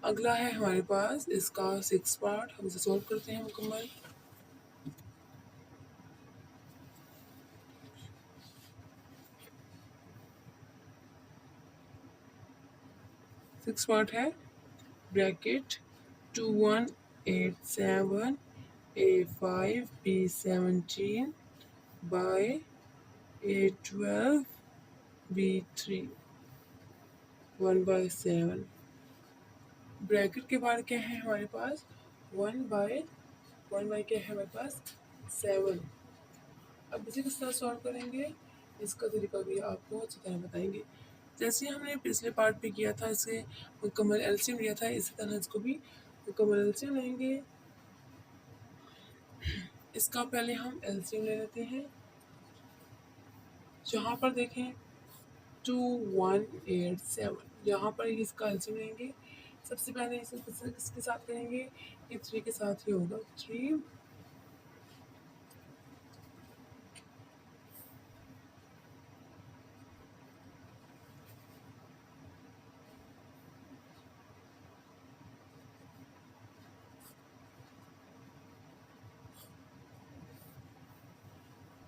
अगला है हमारे पास इसका 6 पार्ट, हम इसे सॉल्व करते हैं मुकम्मल। सिक्स पार्ट है bracket 2187 A5 B17 by A12 B3 1/7। Bracket के बाद क्या है हमारे पास 1/1 क्या है हमारे पास 7। अब इसे किस तरह सॉल्व करेंगे, इसका तरीका भी आपको अच्छी तरह बताएंगे। जैसे हमने पिछले पार्ट पे किया था, इसे मुकम्मल एलसीएम लिया था, इसी तरह इसको भी मुकम्मल एलसीएम लेंगे। इसका पहले हम एलसीएम ले लेते हैं। जहाँ पर देखें 2187, यहाँ पर इसका एलसीएम लेंगे। सबसे पहले इसे किसके साथ करेंगे, ये 3 के साथ ही होगा। 3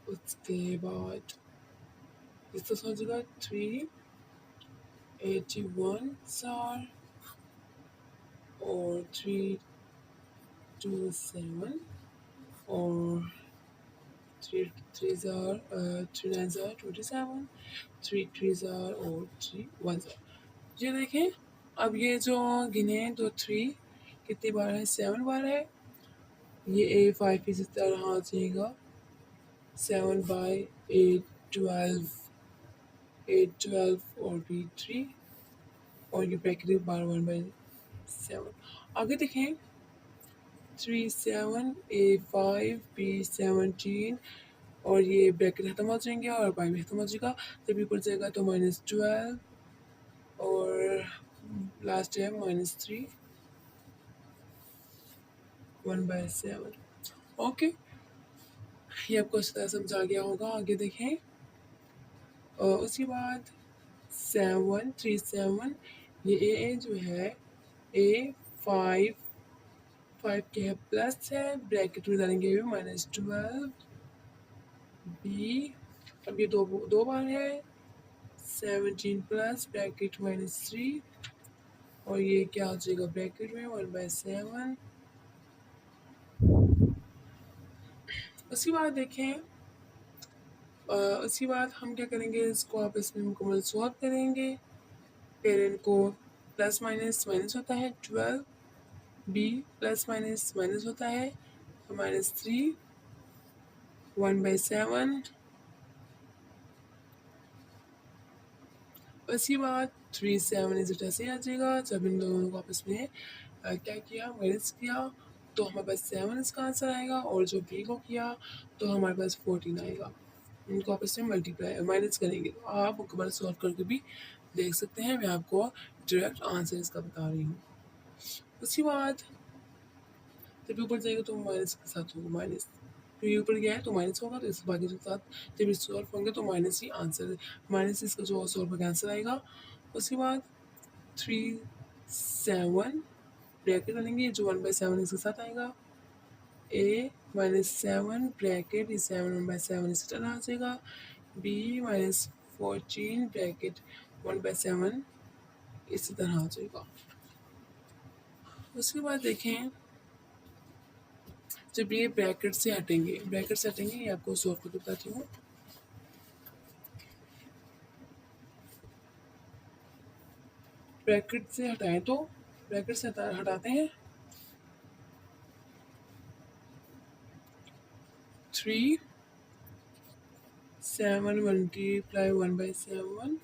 उसके बाद इस तरह हो जाएगा 381 SAR और 327 और 3 9 27, 3 और 3 1। ये देखें, अब ये जो गिने तो 3 कितनी बार है, 7 बार है। ये A5 इसी तरह आ जाएगा 7/8 12 और B3 और ये ब्रैकेट बार 1/7। आगे देखें 37 A5 B17 और ये ब्रैकेट खत्म हो जाएंगे और बाई भी खत्म हो जाएगा, जब ऊपर जाएगा तो -12 और लास्ट है -3 1/7। ओके, ये आपको अच्छी तरह समझा गया होगा। आगे देखें उसके बाद 737, ये ए जो है A5 के है प्लस है, ब्रैकेट में डालेंगे -12 B, अब ये दो बार है 17 प्लस ब्रैकेट -3 और ये क्या हो जाएगा ब्रैकेट में 1/7। उसके बाद देखें उसके बाद हम क्या करेंगे, इसको आपस में मुकम्मल सॉल्व करेंगे। पेरेंट को प्लस माइनस माइनस होता है 12, बी प्लस माइनस माइनस होता है -3 1/7। उसके बाद 37 इस ऐसे आ जाएगा। जब इन दोनों को आपस में क्या किया, माइनस किया, तो हमारे पास 7 इसका आंसर आएगा और जो बी को किया तो हमारे पास 14 आएगा। इनको आपस में मल्टीप्लाई माइनस करेंगे तो आप मुकम्मल सॉल्व करके भी देख सकते हैं। मैं आपको डायरेक्ट आंसर इसका बता रही हूँ। उसके बाद जब ऊपर जाएगा तो माइनस के साथ होगा माइनस, तो ये ऊपर गया है तो माइनस होगा, तो इस बाकी के साथ जब इस सॉल्व होंगे तो माइनस ही आंसर, माइनस इसका जो सॉल्व का आंसर आएगा। उसके बाद 37 ब्रैकेट डालेंगे, जो 1/7 इसके साथ आएगा। A-7 ब्रैकेट, ये 7 1/7 इसी तरह आ जाएगा। B-14 ब्रैकेट 1/7 इसी तरह आ जाएगा। उसके बाद देखें जब ये ब्रैकेट से हटेंगे, ये आपको सॉल्व करके बताती हूँ। ब्रैकेट से हटाएं तो ब्रैकेट से हटाते हैं 3 7 मल्टीप्लाई 1/7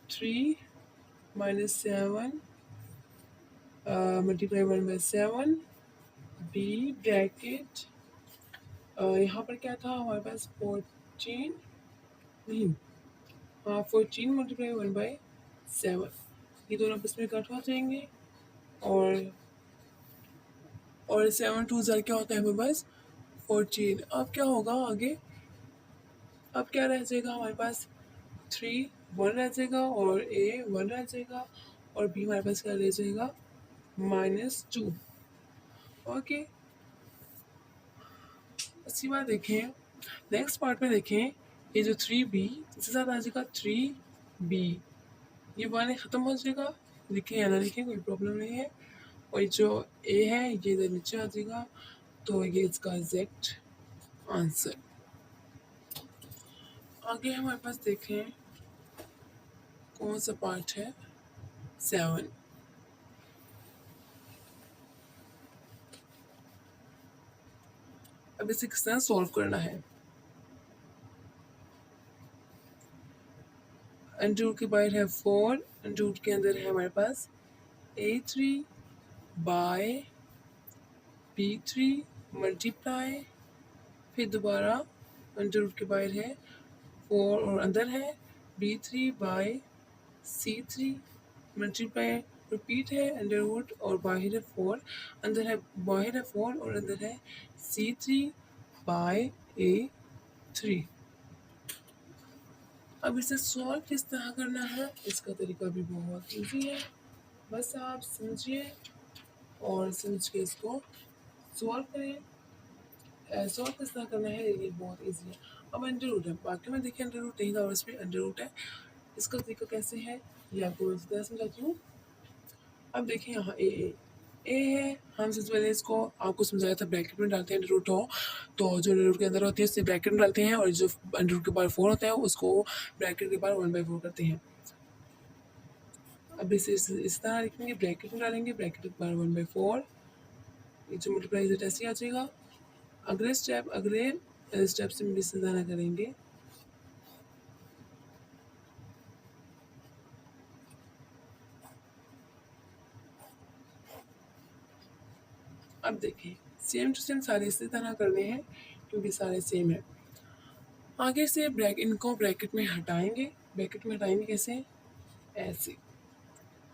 3 -7 मल्टीप्लाई 1/7 बी ब्रैकेट यहाँ पर क्या था हमारे पास 14 नहीं, हाँ 14 मल्टीप्लाई 1/7, ये दोनों आपस में कट हो जाएंगे और 7 2 क्या होता है हमारे पास 14। अब क्या होगा आगे, अब क्या रह जाएगा हमारे पास 3 1 रह जाएगा और a 1 रह जाएगा और b हमारे पास क्या रह जाएगा -2। ओके, अच्छी बात देखें, नेक्स्ट पार्ट में देखें, ये जो 3b इसके साथ आ जाएगा 3b, ये 1 ख़त्म हो जाएगा, लिखें या ना लिखें कोई प्रॉब्लम नहीं है। और जो a है ये इधर नीचे आ जाएगा, तो ये इसका एग्जैक्ट आंसर। आगे हमारे पास देखें कौन सा पार्ट है, 7। अब इसे किस तरह सॉल्व करना है। अंडर रूट के बाहर है 4, अंडर रूट के अंदर है हमारे पास a3 बाय b3 मल्टीप्लाई, फिर दोबारा अंडर रूट के बाहर है 4 और अंदर है b3 by c3 multiply, repeat है अंडर रूट और बाहर है 4, अंदर है बाहर है 4 और अंदर है c3 बाय a3। अब इसे सॉल्व किस तरह करना है, इसका तरीका भी बहुत इजी है, बस आप समझिए और समझ के इसको सॉल्व करें। सॉल्व किस तरह करना है ये बहुत इजी है। अब अंडर रूट है, बाकी में देखिए अंडर रूट नहीं था और इसमें अंडर रूट है, इसका तरीका कैसे है ये आपको मैं इस तरह समझाती हूँ। अब देखिए यहाँ ए है, हम सबसे पहले इसको आपको समझाया था ब्रैकेट में डालते हैं अंडर रूट हो, तो जो अंडर रूट के अंदर होती है उससे ब्रैकेट में डालते हैं और जो अंडर रूट के बाहर 4 होता है उसको ब्रैकेट के बाहर 1/4 करते हैं। अब इसे इस तरह लिखेंगे, ब्रैकेट में डालेंगे, ब्रैकेट के बाहर 1/4, ये जो मल्टीप्लाई रिजल्ट ऐसे आ जाएगा। अगले स्टेप से हम इस तरह करेंगे, अब देखिए सेम टू सेम सारे इसी तरह करने हैं क्योंकि सारे सेम है। आगे से इनको ब्रैकेट में हटाएंगे, ब्रैकेट में हटाएंगे कैसे, ऐसे,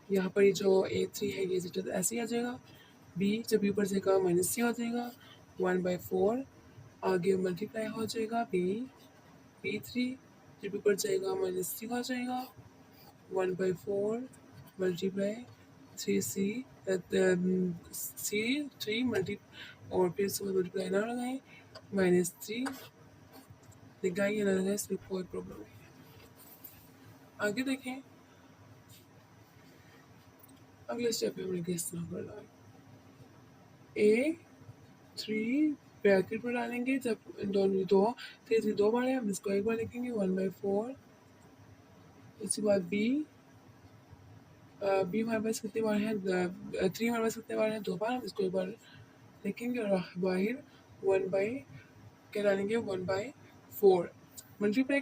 यहाँ पर ये जो a3 है ये तो ऐसे ही आ जाएगा, b जब ऊपर जाएगा -c हो जाएगा 1/4, आगे मल्टीप्लाई हो जाएगा b3 जब ऊपर जाएगा -c हो जाएगा 1/4 मल्टीप्लाई 3c c3 मल्टी और फिर इसको मल्टीप्लाई ना लगाएं, -3 लगाएं या ना लगाएं इसमें कोई प्रॉब्लम नहीं है। आगे देखें, अगले स्टेप पे हमने किस तरह करना है, a3 ब्रैकेट में डालेंगे, जब दोनों दो बार है हम इसको एक बार लिखेंगे 1/4, इसके बाद b हमारे पास कितनी बार है, 3 हमारे पास कितने बार है, 2 बार, हम इसको एक बार लिखेंगे और बाहर 1 बाई क्या डालेंगे 1/4, मल्टीप्लाई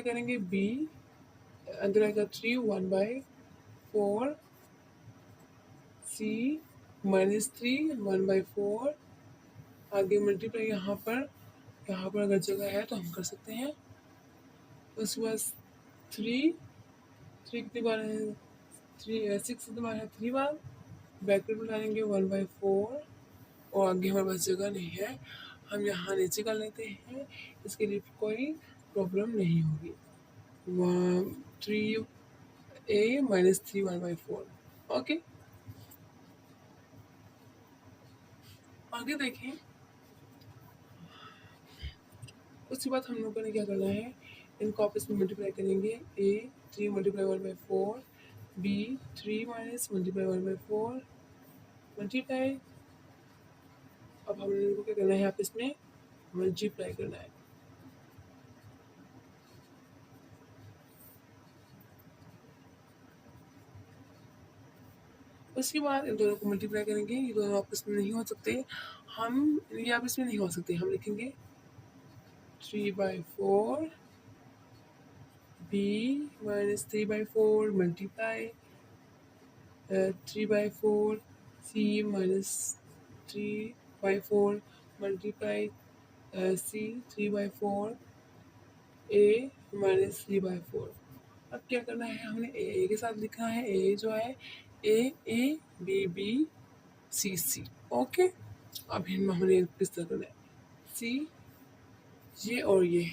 करेंगे b अंदर आएगा 3 1/4 c -3 1/4, आगे मल्टीप्लाई यहाँ पर अगर जगह है तो हम कर सकते हैं। उसके बाद 3 कितनी बार है, 6 कितनी बार है, 3 बार, ब्रैकेट में डालेंगे 1/4 और आगे हमारे पास जगह नहीं है, हम यहाँ नीचे कर लेते हैं, इसके लिए कोई प्रॉब्लम नहीं होगी। 3a -3 1/4। ओके, आगे देखें, उसके बाद हम लोगों ने क्या करना है, इनको आपस में मल्टीप्लाई करेंगे, a3 multiply 1/4 b3 minus multiply 1/4 multiply, अब हम लोगों को क्या करना है, आपस में मल्टीप्लाई करना है। उसके बाद इन दोनों को मल्टीप्लाई करेंगे, ये दोनों आपस में नहीं हो सकते, ये आपस में नहीं हो सकते, हम लिखेंगे 3/4 b minus 3/4 multiply 3/4 c minus 3/4 multiply c 3/4 a minus 3/4। अब क्या करना है, हमने ए के साथ लिखना है, ए जो है a b c। ओके, अब हमने किस तरह करना है, c ये और ये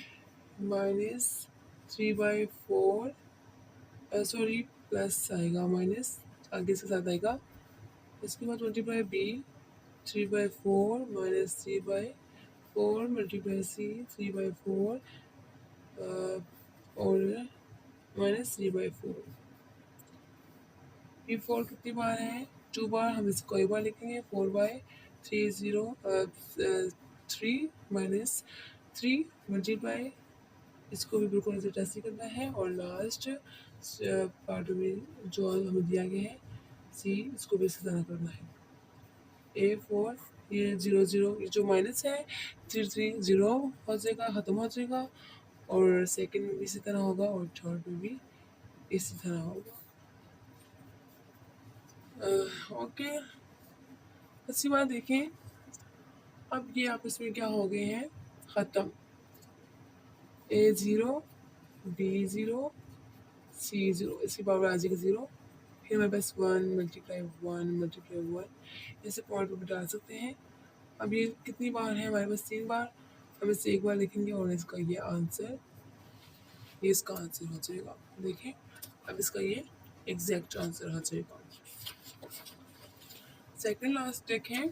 माइनस 3/4 सॉरी प्लस आएगा माइनस आगे के साथ आएगा। इसके बाद multiply B 3/4 minus 3/4 multiply C 3/4 और माइनस 3/4। बी 4 कितनी बार है? 2 बार। हम इसको एक बार लिखेंगे 4/3 माइनस 3 मल्टीप्लाई, इसको भी बिल्कुल ऐसे टेस्ट करना है और लास्ट पार्ट में जो हमें दिया गया है सी, इसको भी इसी तरह करना है। A4 ये 0 ये जो माइनस है 3 0 हो जाएगा, ख़त्म हो जाएगा। और सेकंड में भी इसी तरह होगा और थर्ड में भी इसी तरह होगा। ओके, अच्छी बात देखें, अब ये आपस में क्या हो गए हैं? ख़त्म। A0 B0 C0, इसकी पावर आ जाएगी 0। फिर हमारे पास 1 मल्टीप्लाई 1 ऐसे पॉइंट पर डाल सकते हैं। अब ये कितनी बार है? हमारे पास 3 बार। हम इसे एक बार लिखेंगे और इसका ये आंसर, ये इसका आंसर हो जाएगा। देखें, अब इसका ये एग्जैक्ट आंसर हो जाएगा। सेकंड लास्ट देखें,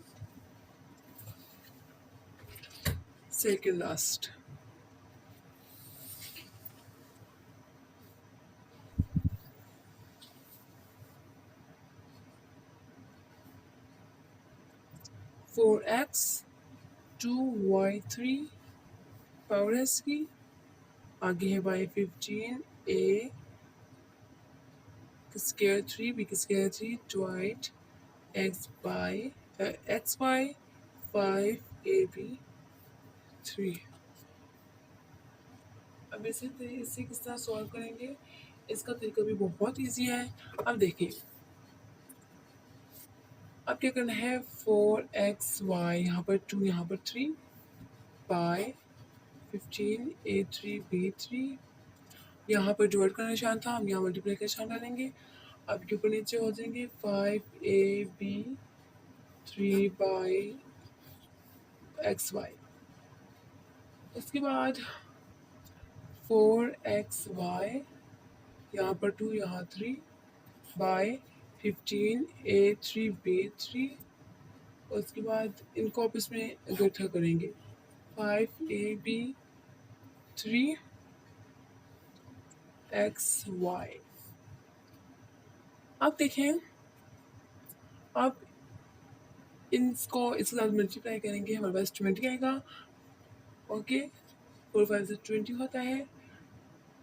second last. Four x 2y3 power S की, आगे है by 15 a square 3 b square 3 ट्वाइट x by 5ab 3। अब इसे किस तरह सॉल्व करेंगे? इसका तरीका भी बहुत इजी है। अब देखिए, अब क्या करना है? 4xy यहाँ पर 2 यहाँ पर 3 बाय 15 a3 b3, यहाँ पर डिवाइड का निशान था, हम यहाँ मल्टीप्लाई का निशान डालेंगे। अब के ऊपर नीचे हो जाएंगे 5ab 3 बाई xy। उसके बाद 4xy यहाँ पर 2 यहाँ 3 बाय 15 a3 b3। उसके बाद इनको आपस में इकट्ठा करेंगे 5ab 3 xy। अब देखें, अब इसको इसके साथ मल्टीप्लाई करेंगे, हमारे पास 20 आएगा। ओके, 4 5 से 20 होता है।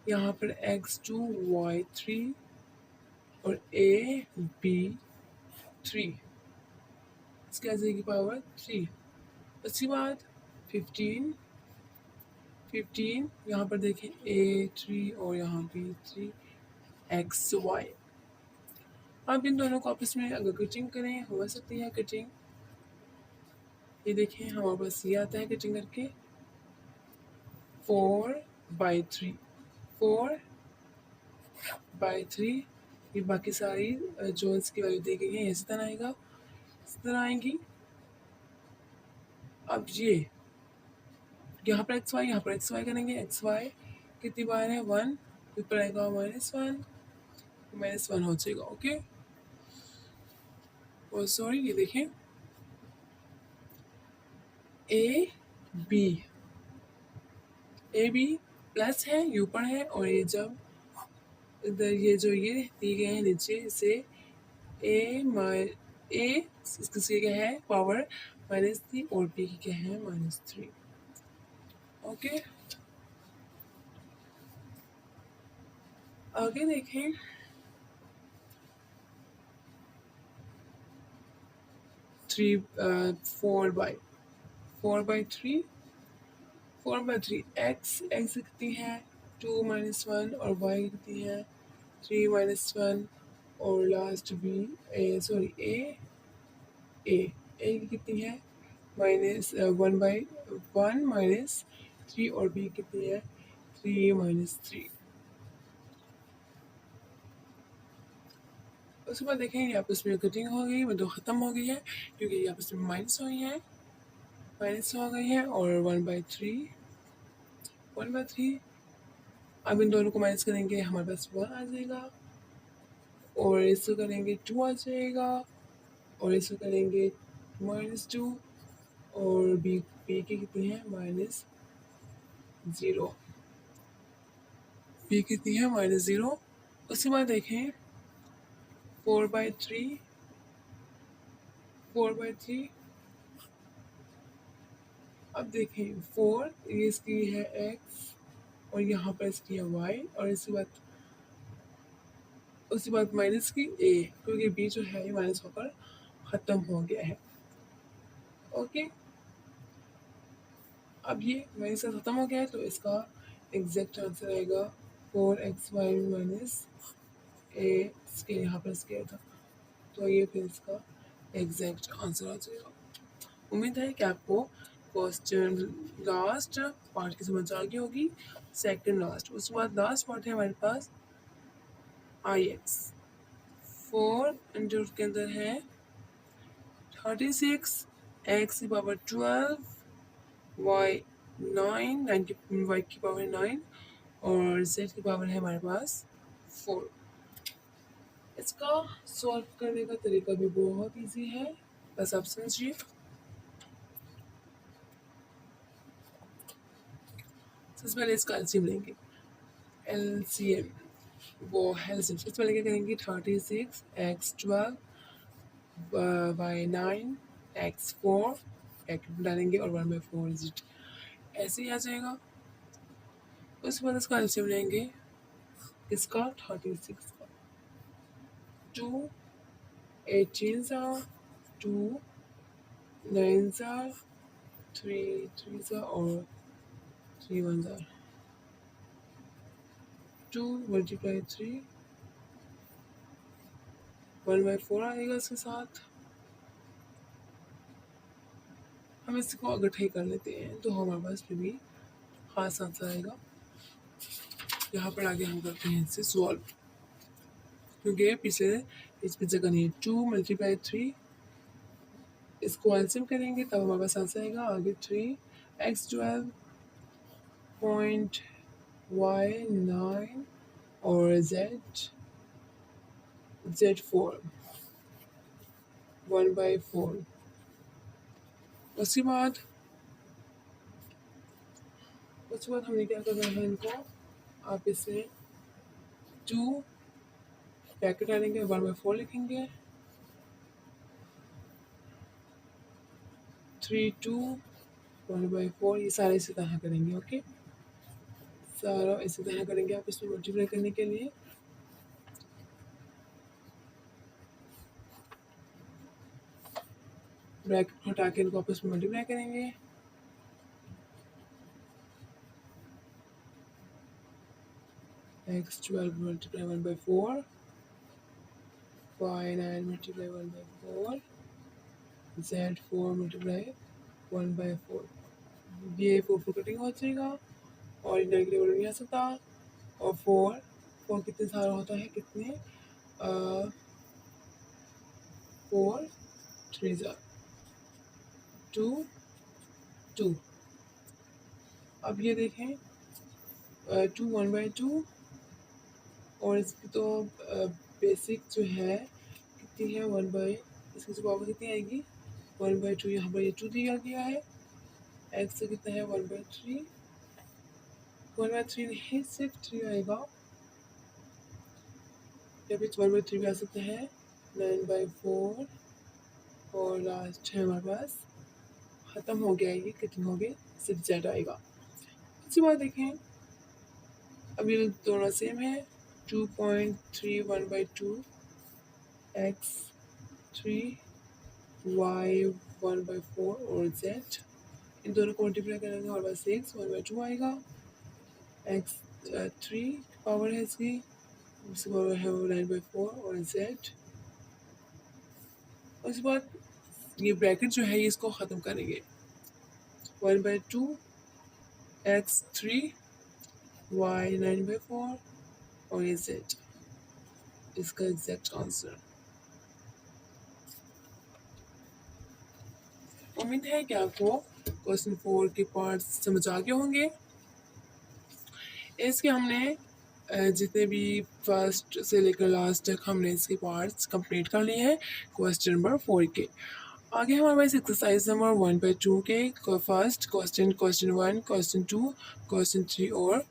यहाँ पर x2 y3 और ab3, इसके आ जाएगी पावर 3। उसके बाद 15 यहाँ पर देखें a3 और यहाँ b3 xy। अब इन दोनों को आपस में अगर कटिंग करें, हो सकती है कटिंग। ये देखें, हमारे पास ये आता है कटिंग करके 4/3 4/3। ये बाकी सारी जो इसकी वैल्यू दी गई है इसी तरह आएगा, इस तरह आएंगी। अब ये यहाँ पर एक्स वाई, यहाँ पर एक्स वाई करेंगे। एक्स वाई कितनी बार है? 1, ऊपर आएगा -1 हो जाएगा। ओके, और सॉरी, ये देखें ए बी प्लस है, ऊपर है, और ये जब इधर ये जो ये दिए गए हैं नीचे, इसे इसकी क्या है? पावर -3 और बी की क्या है? -3। ओके, आगे देखें। 4/3 एक्स कितनी है? 2 -1 और y कितनी है? 3 -1 और लास्ट बी सॉरी ए की कितनी है? -1/1 -3 और बी कितनी है? 3 -3। उसके बाद देखें, ये आपस में कटिंग हो गई, मतलब ख़त्म हो गई है, क्योंकि ये आपस में माइनस हो गई है और 1/3 अब इन दोनों को माइनस करेंगे, हमारे पास 1 आ जाएगा, और इसको करेंगे 2 आ जाएगा, और इसको करेंगे -2, और बी की कितनी है -0, बी कितनी है -0। उसके बाद देखें 4/3, 4/3। अब देखें 4 ये इसकी है x, और यहाँ पर इसकी है y, और उसके बाद माइनस की a, क्योंकि b जो है ये माइनस होकर ख़त्म हो गया है। ओके, अब ये माइनस से ख़त्म हो गया है, तो इसका एग्जैक्ट आंसर आएगा 4xy माइनस a, इसके यहाँ पर स्क्वायर था, तो ये फिर इसका एग्जैक्ट आंसर आ जाएगा। उम्मीद है कि आपको क्वेश्चन लास्ट पार्ट की समझ आ गई होगी। सेकंड लास्ट, उसके बाद लास्ट पार्ट है हमारे पास ix 4 इंटू के अंदर है 36, x की पावर 12, y 9, y की पावर 9, और z की पावर है हमारे पास 4। इसका सॉल्व करने का तरीका भी बहुत इजी है, बस आप समझिए। सबसे पहले इसका एलसीएम लेंगे, एलसीएम वो एलसीएम सबसे पहले क्या करेंगे 36 x 12 y 9 x 4 ब्रैकेट डालेंगे और 1/4 इज इट, ऐसे ही आ जाएगा। उसके बाद इसका एलसीएम लेंगे, इसका 36 का 2 18 2 9 3 3 और 3 1 2 मल्टीप्लाई 3 1/4 आएगा। इसके साथ हम इसको अगठाई कर लेते हैं, तो हमारे पास फिर भी खास आंसर आएगा। यहाँ पर आगे हम करते हैं इसे सॉल्व, क्योंकि पिछले इस पे जगह नहीं है। 2 मल्टीप्लाई 3, इसको एलसीएम करेंगे तब हमारे पास आंसर आएगा। आगे 3 x 12 पॉइंट y 9 और z 4 1/4। उसके बाद हमने क्या करना है, इनको आप इसे 2 ब्रैकेट डालेंगे 1/4 लिखेंगे, 3 2 1/4, ये सारे इसी तरह करेंगे। ओके, सारा इसी तरह करेंगे आप इसमें मल्टीप्लाई करने के लिए। ब्रैकेट हटा के इनको आपस में मल्टीप्लाई करेंगे, x 12 multiply 1/4, y 9 multiply 1/4, z 4 multiply 1/4। ये 4 कटिंग हो जाएगा, और नेगेटिव नहीं आ सकता। और 4 कितने सारा होता है, कितने 4 3 2 2। अब ये देखें 2 1/2, और इसकी तो बेसिक जो है कितनी है 1/, इसकी जो पावर कितनी आएगी 1/2। यहाँ पर ये 2 दिया गया है। x से कितना है 1/3, 1/3 नहीं सिर्फ 3 आएगा, या फिर 1/3 भी आ सकता है, 9/4, और लास्ट है हमारे पास ख़त्म हो गया, ये कितने हो गए, सिर्फ z आएगा। उसके बाद देखें अब ये दोनों सेम है, 2.3 1/2, x 3, y 1/4 और z, इन दोनों को मल्टीप्लाई करेंगे और बस 6 1/2 आएगा। x 3 पावर है इसकी, उसके पावर है 9/4 और z। उसके बाद ये ब्रैकेट जो है इसको ख़त्म करेंगे, 1/2 x 3 y 9/4 और ये z, इसका एग्जैक्ट आंसर। उम्मीद है कि आपको क्वेश्चन 4 के पार्ट्स समझ आ गए होंगे। इसके हमने जितने भी फर्स्ट से लेकर लास्ट तक हमने इसके पार्ट्स कंप्लीट कर लिए हैं क्वेश्चन नंबर 4 के। आगे हमारे पास एक्सरसाइज नंबर 1/2 के first question, question 1, question 2, question 3 और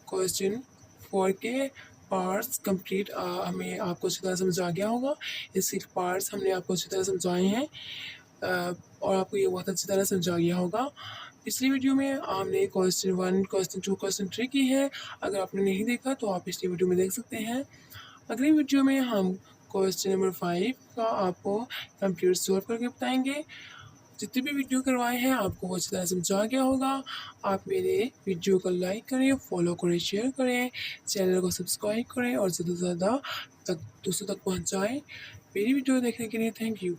क्वेश्चन 4 के पार्ट्स कंप्लीट हमें आपको अच्छी तरह समझ आ गया होगा। इसके पार्ट्स हमने आपको अच्छी तरह समझाए हैं और आपको ये बहुत अच्छी तरह समझ आ गया होगा। पिछली वीडियो में हमने क्वेश्चन 1, क्वेश्चन 2, क्वेश्चन 3 की है। अगर आपने नहीं देखा तो आप पिछली वीडियो में देख सकते हैं। अगली वीडियो में हम क्वेश्चन नंबर 5 का आपको कंप्लीट सॉल्व करके बताएंगे। जितने भी वीडियो करवाए हैं आपको वो अच्छी तरह समझा गया होगा। आप मेरे वीडियो को लाइक करें, फॉलो करें, शेयर करें, चैनल को सब्सक्राइब करें और ज़्यादा से ज़्यादा दूसरों तक पहुँचाएँ। मेरी वीडियो देखने के लिए थैंक यू।